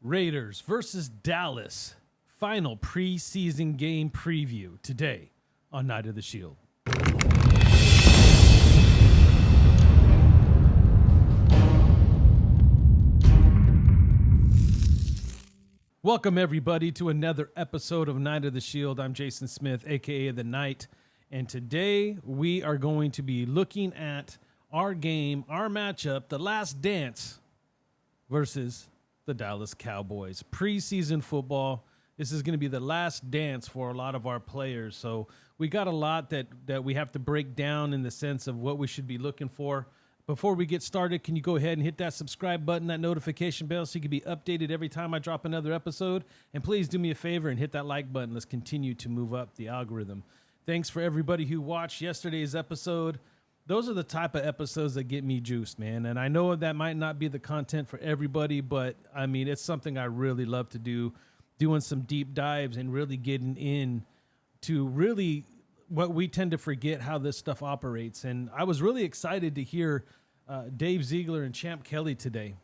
Raiders versus Dallas. Final preseason game preview today on Night of the Shield. Welcome, everybody, to another episode of Night of the Shield. I'm Jason Smith, a.k.a. The Knight, and today we are going to be looking at our game, our matchup, The Last Dance versus the Dallas Cowboys. Preseason football. This is going to be the last dance for a lot of our players, so we got a lot that we have to break down in the sense of what we should be looking for. Before we get started, can you go ahead and hit that subscribe button, that notification bell, so you can be updated every time I drop another episode? And please do me a favor and hit that like button. Let's continue to move up the algorithm. Thanks for everybody who watched yesterday's episode. Those are the type of episodes that get me juiced, man. And I know that might not be the content for everybody, but I mean, it's something I really love to do, doing some deep dives and really getting in to really what we tend to forget, how this stuff operates. And I was really excited to hear Dave Ziegler and Champ Kelly today.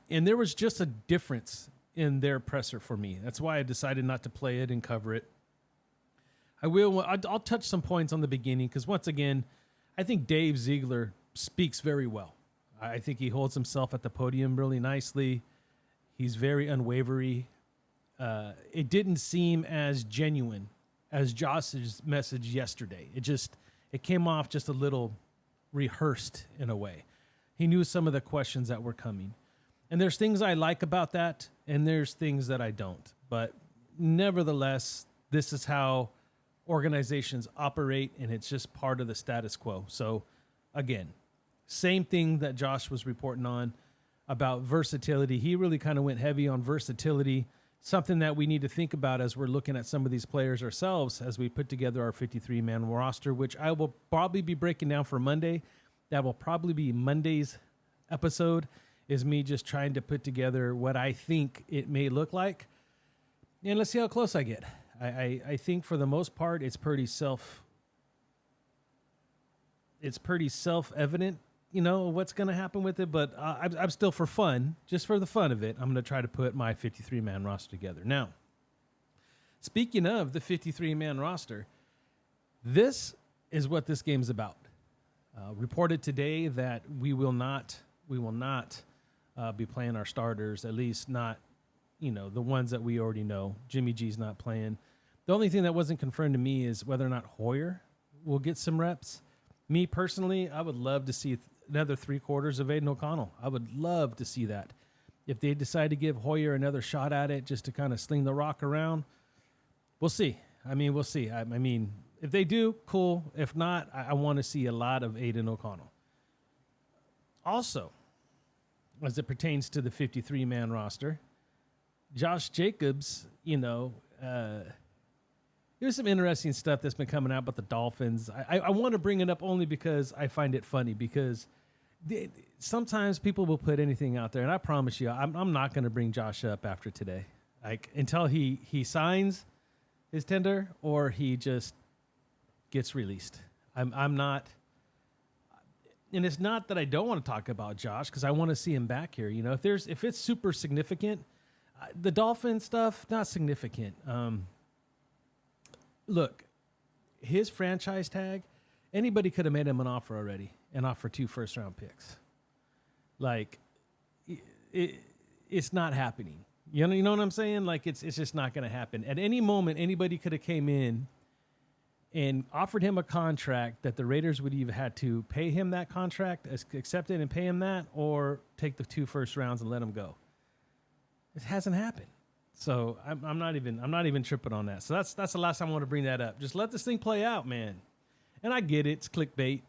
And there was just a difference in their presser for me. That's why I decided not to play it and cover it. I'll touch some points on the beginning because, once again, I think Dave Ziegler speaks very well. I think he holds himself at the podium really nicely. He's very unwavering. It didn't seem as genuine as Josh's message yesterday. It came off just a little rehearsed in a way. He knew some of the questions that were coming. And there's things I like about that, and there's things that I don't. But nevertheless, this is how organizations operate, and it's just part of the status quo. So, again, same thing that Josh was reporting on about versatility. He really kind of went heavy on versatility, something that we need to think about as we're looking at some of these players ourselves as we put together our 53-man roster, which I will probably be breaking down for Monday. That will probably be Monday's episode, is me just trying to put together what I think it may look like. And let's see how close I get. I think for the most part, it's pretty self-evident, you know, what's going to happen with it. But I'm still, for fun, just for the fun of it, I'm going to try to put my 53-man roster together. Now, speaking of the 53-man roster, this is what this game's about. Reported today that we will not be playing our starters, at least not, you know, the ones that we already know. Jimmy G's not playing. The only thing that wasn't confirmed to me is whether or not Hoyer will get some reps. Me personally, I would love to see another 3/4 of Aiden O'Connell. I would love to see that. If they decide to give Hoyer another shot at it just to kind of sling the rock around, we'll see. I mean, we'll see. I mean, if they do, cool. If not, I want to see a lot of Aiden O'Connell. Also, as it pertains to the 53-man roster, Josh Jacobs, you know, there's some interesting stuff that's been coming out about the Dolphins. I want to bring it up only because I find it funny, because sometimes people will put anything out there, and I promise you, I'm not going to bring Josh up after today, like until he signs his tender or he just gets released. I'm not, and it's not that I don't want to talk about Josh, because I want to see him back here. You know, if it's super significant, the Dolphin stuff, not significant. Look, his franchise tag, anybody could have made him an offer already and offered 2 first-round picks. Like, it's not happening. You know what I'm saying? Like, it's just not going to happen. At any moment, anybody could have came in and offered him a contract that the Raiders would either had to pay him that contract, accept it and pay him that, or take the 2 first rounds and let him go. It hasn't happened. So I'm not even tripping on that. So that's the last time I want to bring that up. Just let this thing play out, man. And I get it. It's clickbait.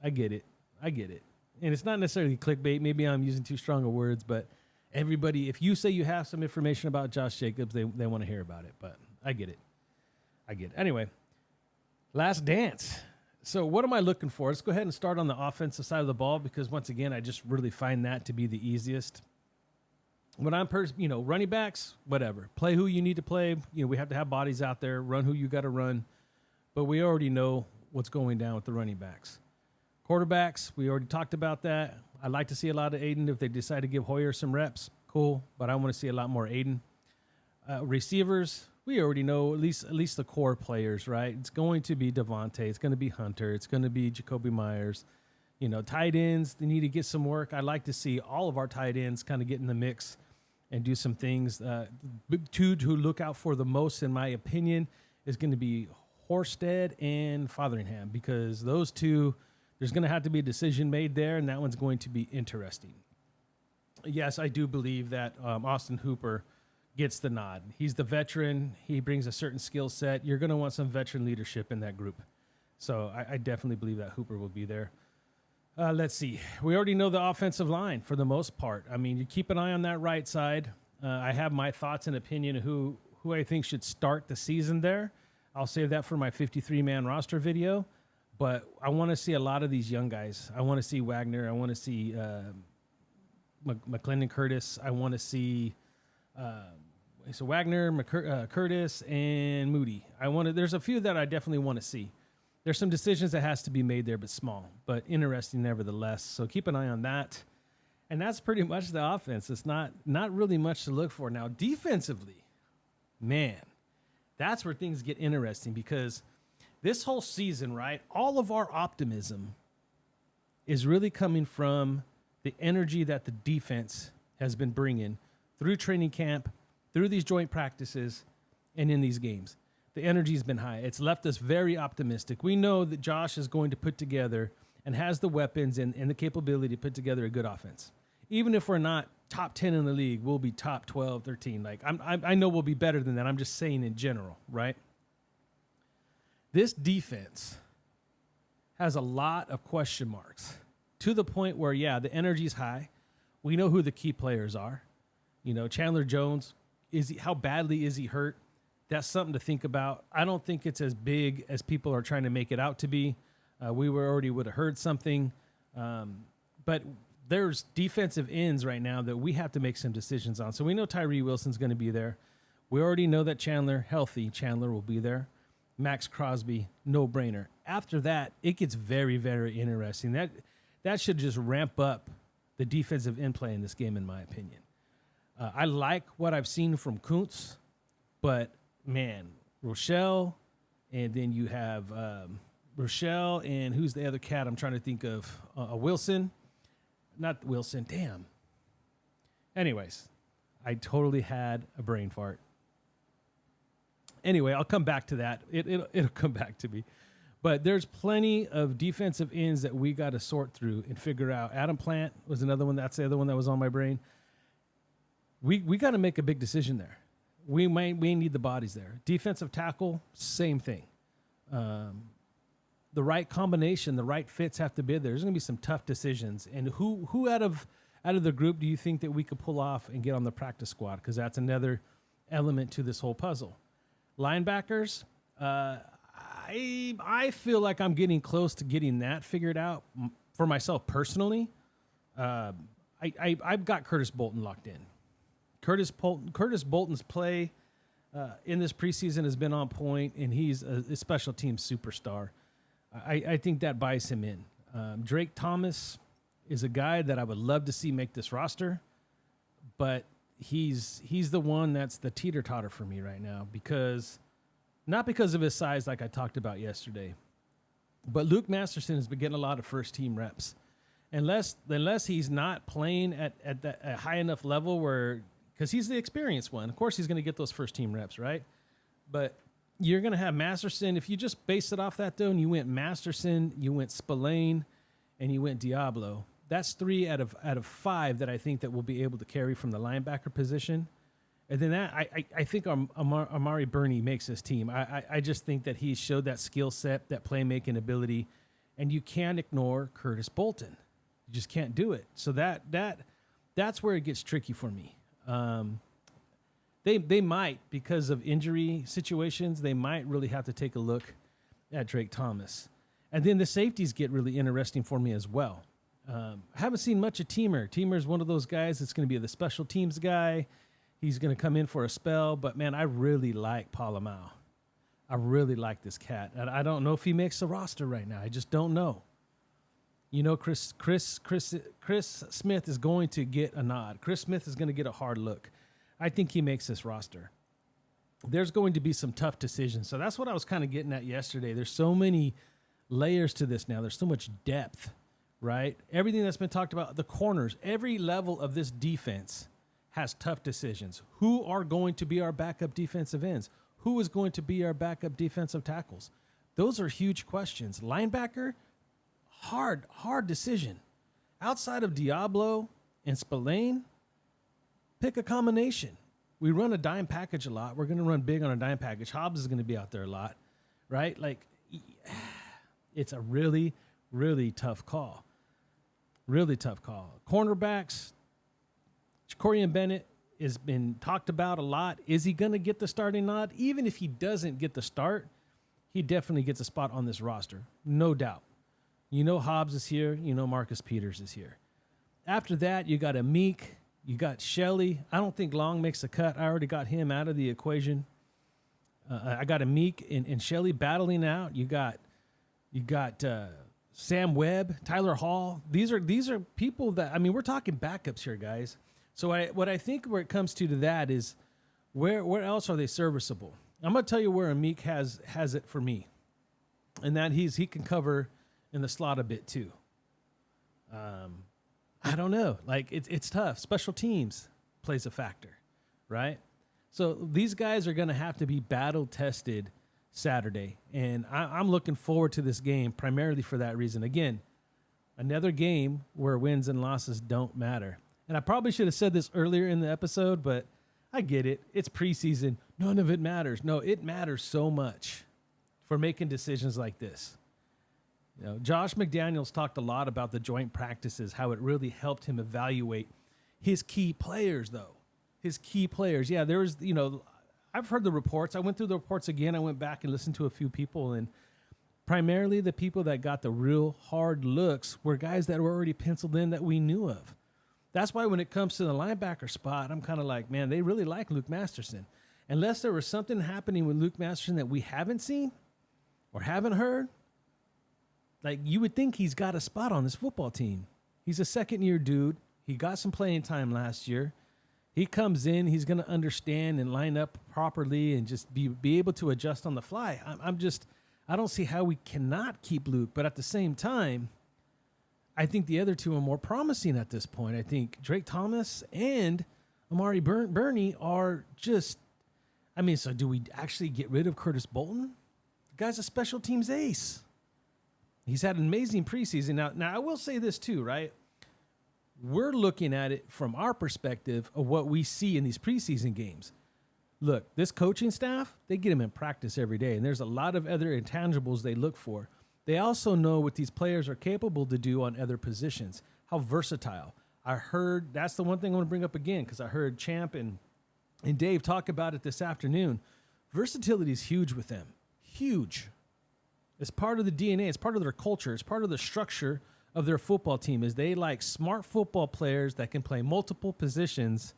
I get it. And it's not necessarily clickbait. Maybe I'm using too strong of words, but everybody, if you say you have some information about Josh Jacobs, they want to hear about it. But I get it. Anyway, last dance. So what am I looking for? Let's go ahead and start on the offensive side of the ball, because once again, I just really find that to be the easiest. When I'm, running backs, whatever. Play who you need to play. You know, we have to have bodies out there. Run who you got to run. But we already know what's going down with the running backs. Quarterbacks, we already talked about that. I'd like to see a lot of Aiden if they decide to give Hoyer some reps. cool, but I want to see a lot more Aiden. Receivers, we already know at least the core players, right? It's going to be Devontae, it's going to be Hunter, it's going to be Jacoby Myers. You know, tight ends, they need to get some work. I'd like to see all of our tight ends kind of get in the mix and do some things. Two to look out for the most, in my opinion, is going to be Horsted and Fotheringham, because those two, there's going to have to be a decision made there, and that one's going to be interesting. Yes, I do believe that Austin Hooper gets the nod. He's the veteran. He brings a certain skill set. You're going to want some veteran leadership in that group. So I definitely believe that Hooper will be there. Let's see. We already know the offensive line for the most part. I mean, you keep an eye on that right side. I have my thoughts and opinion of who I think should start the season there. I'll save that for my 53-man roster video. But I want to see a lot of these young guys. I want to see Wagner. I want to see McClendon Curtis. I want to see Wagner, Curtis, and Moody. There's a few that I definitely want to see. There's some decisions that has to be made there, but small, but interesting nevertheless. So keep an eye on that. And that's pretty much the offense. It's not really much to look for. Now, defensively, man, that's where things get interesting, because this whole season, right, all of our optimism is really coming from the energy that the defense has been bringing through training camp, through these joint practices, and in these games. The energy's been high. It's left us very optimistic. We know that Josh is going to put together and has the weapons and the capability to put together a good offense. Even if we're not top 10 in the league, we'll be top 12, 13. Like I know we'll be better than that. I'm just saying in general, right? This defense has a lot of question marks, to the point where, yeah, the energy's high. We know who the key players are. You know, Chandler Jones, how badly is he hurt? That's something to think about. I don't think it's as big as people are trying to make it out to be. We would have heard something. But there's defensive ends right now that we have to make some decisions on. So we know Tyree Wilson's going to be there. We already know that healthy Chandler will be there. Max Crosby, no-brainer. After that, it gets very, very interesting. That should just ramp up the defensive end play in this game, in my opinion. I like what I've seen from Kuntz, but, man, Rochelle, and then you have Rochelle, and who's the other cat I'm trying to think of? Wilson. Not Wilson. Damn. Anyways, I totally had a brain fart. Anyway, I'll come back to that. It'll come back to me. But there's plenty of defensive ends that we got to sort through and figure out. Adam Plant was another one. That's the other one that was on my brain. We got to make a big decision there. We need the bodies there. Defensive tackle, same thing. The right combination, the right fits have to be there. There's going to be some tough decisions. And who out of the group do you think that we could pull off and get on the practice squad? Because that's another element to this whole puzzle. Linebackers, I feel like I'm getting close to getting that figured out for myself personally. I've got Curtis Bolton locked in. Curtis Bolton's play in this preseason has been on point, and he's a special team superstar. I think that buys him in. Drake Thomas is a guy that I would love to see make this roster, but he's the one that's the teeter-totter for me right now, not because of his size like I talked about yesterday, but Luke Masterson has been getting a lot of first-team reps. Unless he's not playing at a high enough level because he's the experienced one. Of course he's going to get those first-team reps, right? But you're going to have Masterson. If you just base it off that, though, and you went Masterson, you went Spillane, and you went Diablo, that's 3 out of 5 that I think that will be able to carry from the linebacker position. And then I think Amari Burney makes this team. I just think that he showed that skill set, that playmaking ability, and you can't ignore Curtis Bolton. You just can't do it. So that's where it gets tricky for me. They might, because of injury situations, they might really have to take a look at Drake Thomas. And then the safeties get really interesting for me as well. I haven't seen much of Teamer. Teamer's one of those guys that's going to be the special teams guy. He's going to come in for a spell. But, man, I really like Palamau. I really like this cat. And I don't know if he makes the roster right now. I just don't know. You know, Chris Smith is going to get a nod. Chris Smith is going to get a hard look. I think he makes this roster. There's going to be some tough decisions. So that's what I was kind of getting at yesterday. There's so many layers to this now. There's so much depth, right? Everything that's been talked about, the corners, every level of this defense has tough decisions. Who are going to be our backup defensive ends? Who is going to be our backup defensive tackles? Those are huge questions. Linebacker, hard decision. Outside of Diablo and Spillane, pick a combination. We run a dime package a lot. We're going to run big on a dime package. Hobbs is going to be out there a lot, right? Like, it's a really, really tough call. Really tough call. Cornerbacks, Jacorian Bennett has been talked about a lot. Is he going to get the starting nod? Even if he doesn't get the start, he definitely gets a spot on this roster. No doubt. You know Hobbs is here. You know Marcus Peters is here. After that, you got Meek. You got Shelley. I don't think Long makes the cut. I already got him out of the equation. I got Meek and Shelley battling out. You got Sam Webb, Tyler Hall. These are people that, I mean, we're talking backups here, guys. So what I think where it comes to that is where else are they serviceable? I'm going to tell you where Meek has it for me, and that he can cover in the slot a bit too. I don't know. Like, it's tough. Special teams plays a factor, right? So these guys are going to have to be battle-tested Saturday, and I'm looking forward to this game primarily for that reason. Again, another game where wins and losses don't matter. And I probably should have said this earlier in the episode, but I get it. It's preseason. None of it matters. No, it matters so much for making decisions like this. You know, Josh McDaniels talked a lot about the joint practices, how it really helped him evaluate his key players, though. His key players. Yeah, there was, I've heard the reports. I went through the reports again. I went back and listened to a few people, and primarily the people that got the real hard looks were guys that were already penciled in that we knew of. That's why when it comes to the linebacker spot, I'm kind of like, man, they really like Luke Masterson. Unless there was something happening with Luke Masterson that we haven't seen or haven't heard, like, you would think he's got a spot on this football team. He's a second-year dude. He got some playing time last year. He comes in, he's going to understand and line up properly and just be able to adjust on the fly. I don't see how we cannot keep Luke, but at the same time, I think the other two are more promising at this point. I think Drake Thomas and Amari Burney are just, so do we actually get rid of Curtis Bolton? The guy's a special teams ace. He's had an amazing preseason. Now I will say this too, right? We're looking at it from our perspective of what we see in these preseason games. Look, this coaching staff, they get him in practice every day, and there's a lot of other intangibles they look for. They also know what these players are capable to do on other positions, how versatile. I heard, that's the one thing I want to bring up again, because I heard Champ and Dave talk about it this afternoon. Versatility is huge with them. Huge. It's part of the DNA. It's part of their culture. It's part of the structure of their football team is they like smart football players that can play multiple positions,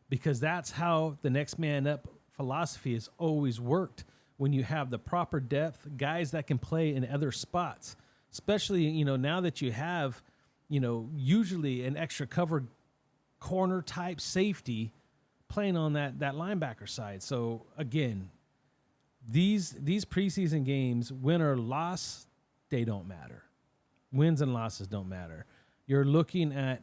because that's how the next man up philosophy has always worked. When you have the proper depth, guys that can play in other spots, especially, now that you have, usually an extra cover corner type safety playing on that linebacker side. So again, these preseason games, win or loss, they don't matter. Wins and losses don't matter. You're looking at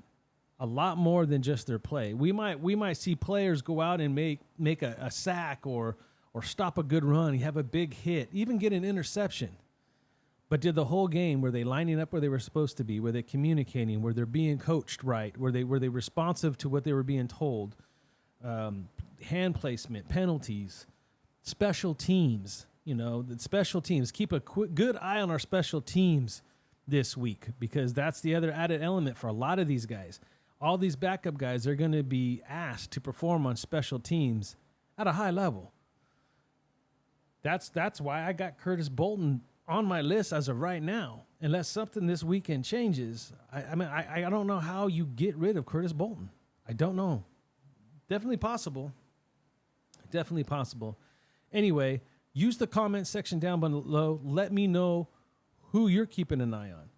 a lot more than just their play. We might see players go out and make a sack or stop a good run, have a big hit, even get an interception. But did the whole game, were they lining up where they were supposed to be? Were they communicating? Were they being coached right? Were they responsive to what they were being told? Hand placement, penalties, special teams. The special teams. Keep a good eye on our special teams this week, because that's the other added element for a lot of these guys. All these backup guys are going to be asked to perform on special teams at a high level. That's why I got Curtis Bolton on my list as of right now. Unless something this weekend changes, I don't know how you get rid of Curtis Bolton. I don't know. Definitely possible. Definitely possible. Anyway, use the comment section down below. Let me know who you're keeping an eye on.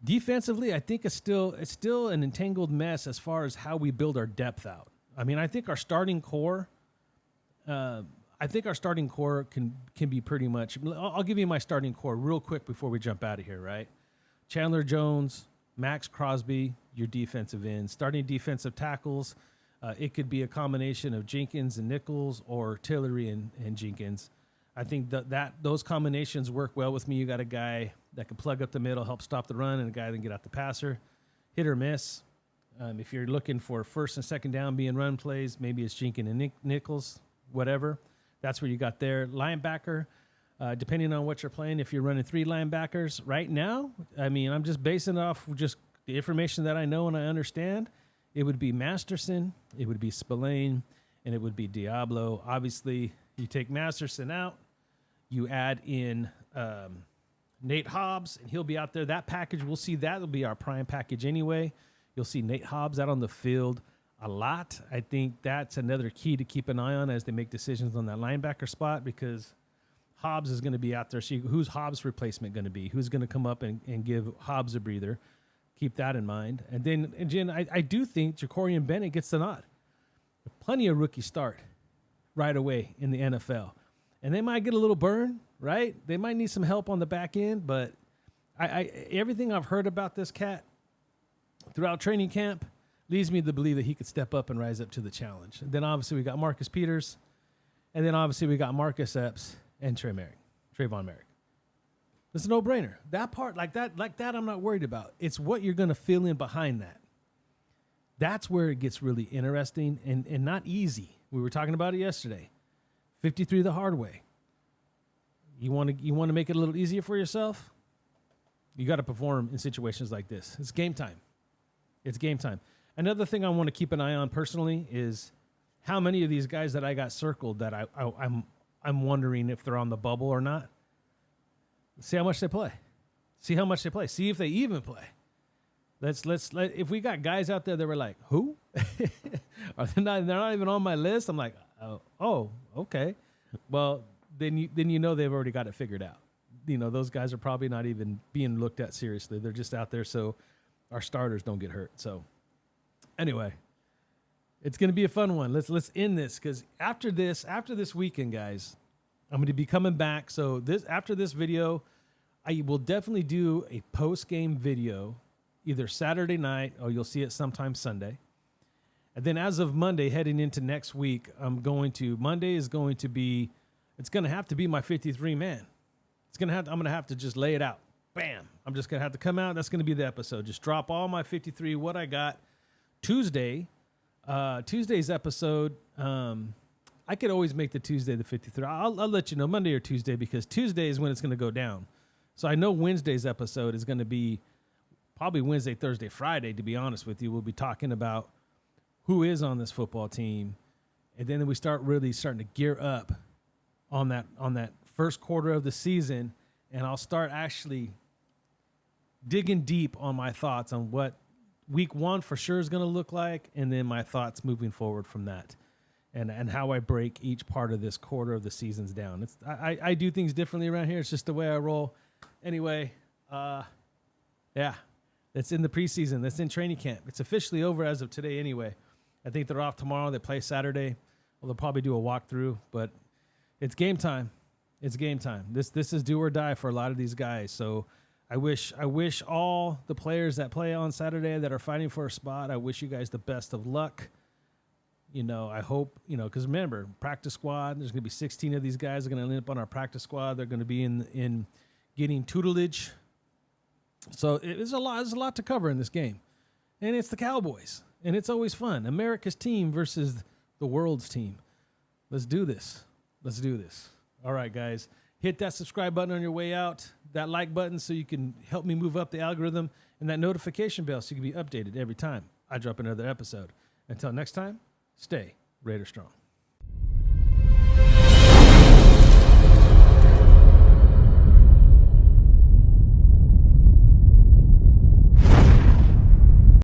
Defensively, I think it's still an entangled mess as far as how we build our depth out. I mean, I think our starting core can be pretty much. I'll give you my starting core real quick before we jump out of here, right? Chandler Jones, Max Crosby, your defensive ends. Starting defensive tackles, it could be a combination of Jenkins and Nichols or Tillery and Jenkins. I think that those combinations work well with me. You got a guy that can plug up the middle, help stop the run, and a guy that can get out the passer. Hit or miss. If you're looking for first and second down being run plays, maybe it's Jenkins and Nichols, whatever. That's where you got there. Linebacker, depending on what you're playing, if you're running 3 linebackers right now, I mean, I'm just basing it off just the information that I know and I understand. It would be Masterson, it would be Spillane, and it would be Diablo. Obviously, you take Masterson out, you add in Nate Hobbs, and he'll be out there. That package, we'll see that will be our prime package anyway. You'll see Nate Hobbs out on the field a lot. I think that's another key to keep an eye on as they make decisions on that linebacker spot, because Hobbs is going to be out there. So who's Hobbs' replacement going to be? Who's going to come up and give Hobbs a breather? Keep that in mind. And then, I do think Jacorian Bennett gets the nod. Plenty of rookie start right away in the NFL. And they might get a little burn, right? They might need some help on the back end, but everything I've heard about this cat throughout training camp leads me to believe that he could step up and rise up to the challenge. And then obviously we got Marcus Peters, and then obviously we got Marcus Epps and Trayvon Merrick. It's a no-brainer. That part, like that, I'm not worried about. It's what you're going to fill in behind that. That's where it gets really interesting and not easy. We were talking about it yesterday. 53 the hard way. You want to make it a little easier for yourself? You got to perform in situations like this. It's game time. It's game time. Another thing I want to keep an eye on personally is how many of these guys that I got circled that I'm wondering if they're on the bubble or not. See how much they play. See if they even play. If we got guys out there that were like, who? They're not even on my list. I'm like, oh, okay. Well, then you know they've already got it figured out. You know, those guys are probably not even being looked at seriously. They're just out there so our starters don't get hurt. So anyway, it's going to be a fun one. Let's end this, because after this weekend, guys, I'm going to be coming back. So after this video, I will definitely do a post-game video, either Saturday night or you'll see it sometime Sunday. And then as of Monday, heading into next week, Monday is going to be, it's going to have to be my 53 man. I'm going to have to just lay it out. Bam. I'm just going to have to come out. That's going to be the episode. Just drop all my 53, what I got. Tuesday's episode, I could always make the Tuesday the 53. I'll let you know Monday or Tuesday, because Tuesday is when it's going to go down. So I know Wednesday's episode is going to be probably Wednesday, Thursday, Friday, to be honest with you. We'll be talking about who is on this football team. And then we start really starting to gear up on that first quarter of the season. And I'll start actually digging deep on my thoughts on what week 1 for sure is going to look like, and then my thoughts moving forward from that, and how I break each part of this quarter of the seasons down. I do things differently around here. It's just the way I roll. Anyway, yeah, that's in the preseason. That's in training camp. It's officially over as of today anyway. I think they're off tomorrow. They play Saturday. Well, they'll probably do a walkthrough, but it's game time. It's game time. This is do or die for a lot of these guys. So I wish all the players that play on Saturday that are fighting for a spot, I wish you guys the best of luck. You know, I hope, because remember, practice squad, there's going to be 16 of these guys are going to end up on our practice squad. They're going to be in getting tutelage. So there's a lot to cover in this game. And it's the Cowboys. And it's always fun. America's team versus the world's team. Let's do this. All right, guys. Hit that subscribe button on your way out, that like button so you can help me move up the algorithm, and that notification bell so you can be updated every time I drop another episode. Until next time, stay Raider Strong.